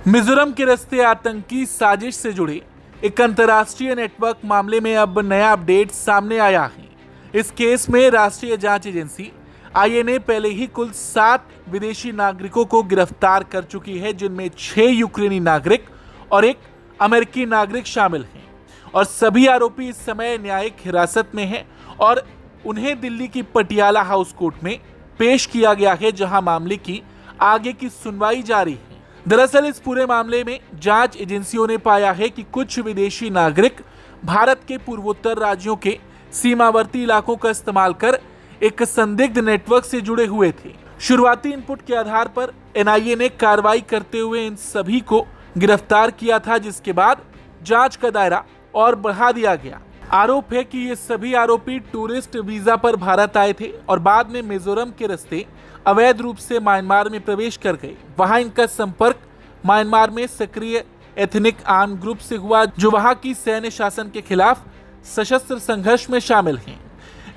मिजोरम के रास्ते आतंकी साजिश से जुड़े एक अंतर्राष्ट्रीय नेटवर्क मामले में अब नया अपडेट सामने आया है। इस केस में राष्ट्रीय जांच एजेंसी आईएनए पहले ही कुल 7 विदेशी नागरिकों को गिरफ्तार कर चुकी है, जिनमें 6 यूक्रेनी नागरिक और एक अमेरिकी नागरिक शामिल हैं और सभी आरोपी इस समय न्यायिक हिरासत में हैं और उन्हें दिल्ली की पटियाला हाउस कोर्ट में पेश किया गया है, जहां मामले की आगे की सुनवाई जारी है। दरअसल इस पूरे मामले में जांच एजेंसियों ने पाया है कि कुछ विदेशी नागरिक भारत के पूर्वोत्तर राज्यों के सीमावर्ती इलाकों का इस्तेमाल कर एक संदिग्ध नेटवर्क से जुड़े हुए थे। शुरुआती इनपुट के आधार पर एनआईए ने कार्रवाई करते हुए इन सभी को गिरफ्तार किया था, जिसके बाद जांच का दायरा और बढ़ा दिया गया। आरोप है कि ये सभी आरोपी टूरिस्ट वीजा पर भारत आए थे और बाद में मिजोरम के रास्ते अवैध रूप से म्यांमार में प्रवेश कर गए। वहां इनका संपर्क म्यांमार में सक्रिय एथनिक आर्म ग्रुप से हुआ, जो वहां की सैन्य शासन के खिलाफ सशस्त्र संघर्ष में शामिल हैं।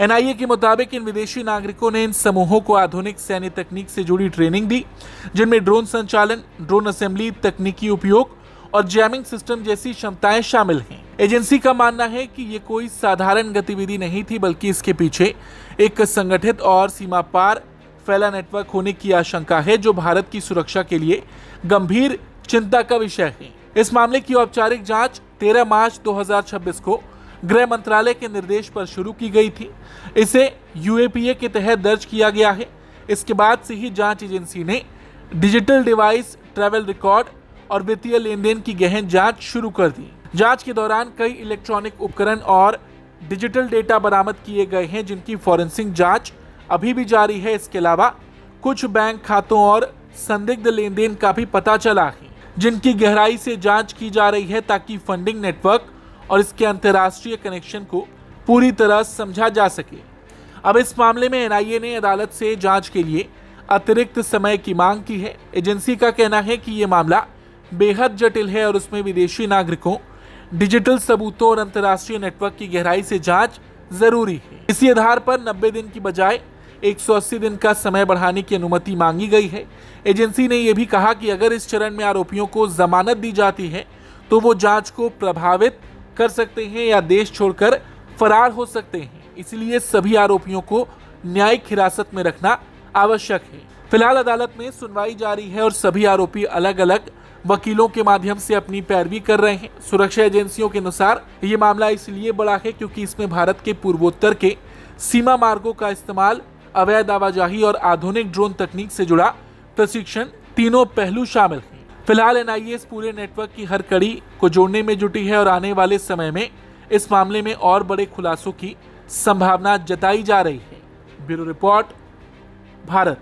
एनआईए के मुताबिक इन विदेशी नागरिकों ने इन समूहों को आधुनिक सैन्य तकनीक से जुड़ी ट्रेनिंग दी, जिनमें ड्रोन संचालन, ड्रोन असेंबली, तकनीकी उपयोग और जैमिंग सिस्टम जैसी क्षमताएं शामिल हैं। एजेंसी का मानना है कि ये कोई साधारण गतिविधि नहीं थी, बल्कि इसके पीछे एक संगठित और सीमा पार फैला नेटवर्क होने की आशंका है, जो भारत की सुरक्षा के लिए गंभीर चिंता का विषय है। इस मामले की औपचारिक जांच 13 मार्च 2026 को गृह मंत्रालय के निर्देश पर शुरू की गई थी। इसे यूएपीए के तहत दर्ज किया गया है। इसके बाद से ही जांच एजेंसी ने डिजिटल डिवाइस, ट्रैवल रिकॉर्ड और वित्तीय लेन देन की गहन जांच शुरू कर दी। जांच के दौरान कई इलेक्ट्रॉनिक उपकरण और डिजिटल डेटा बरामद किए गए हैं, जिनकी फॉरेंसिक जांच अभी भी जारी है। इसके अलावा कुछ बैंक खातों और संदिग्ध लेन देन का भी पता चला है, जिनकी गहराई से जांच की जा रही है, ताकि फंडिंग नेटवर्क और इसके अंतर्राष्ट्रीय कनेक्शन को पूरी तरह समझा जा सके। अब इस मामले में एनआईए ने अदालत से जांच के लिए अतिरिक्त समय की मांग की है। एजेंसी का कहना है कि ये मामला बेहद जटिल है और उसमें विदेशी नागरिकों, डिजिटल सबूतों और अंतर्राष्ट्रीय नेटवर्क की गहराई से जांच जरूरी है। इसी आधार पर 90 दिन की बजाय 180 दिन का समय बढ़ाने की अनुमति मांगी गई है। एजेंसी ने यह भी कहा कि अगर इस चरण में आरोपियों को जमानत दी जाती है तो वो जांच को प्रभावित कर सकते हैं या देश छोड़कर फरार हो सकते हैं। इसलिए सभी आरोपियों को न्यायिक हिरासत में रखना आवश्यक है। फिलहाल अदालत में सुनवाई जारी है और सभी आरोपी अलग अलग वकीलों के माध्यम से अपनी पैरवी कर रहे हैं। सुरक्षा एजेंसियों के अनुसार ये मामला इसलिए बड़ा है क्योंकि इसमें भारत के पूर्वोत्तर के सीमा मार्गों का इस्तेमाल, अवैध आवाजाही और आधुनिक ड्रोन तकनीक से जुड़ा प्रशिक्षण, तीनों पहलू शामिल हैं। फिलहाल एनआईए इस पूरे नेटवर्क की हर कड़ी को जोड़ने में जुटी है और आने वाले समय में इस मामले में और बड़े खुलासों की संभावना जताई जा रही है। Bureau report, Bharat.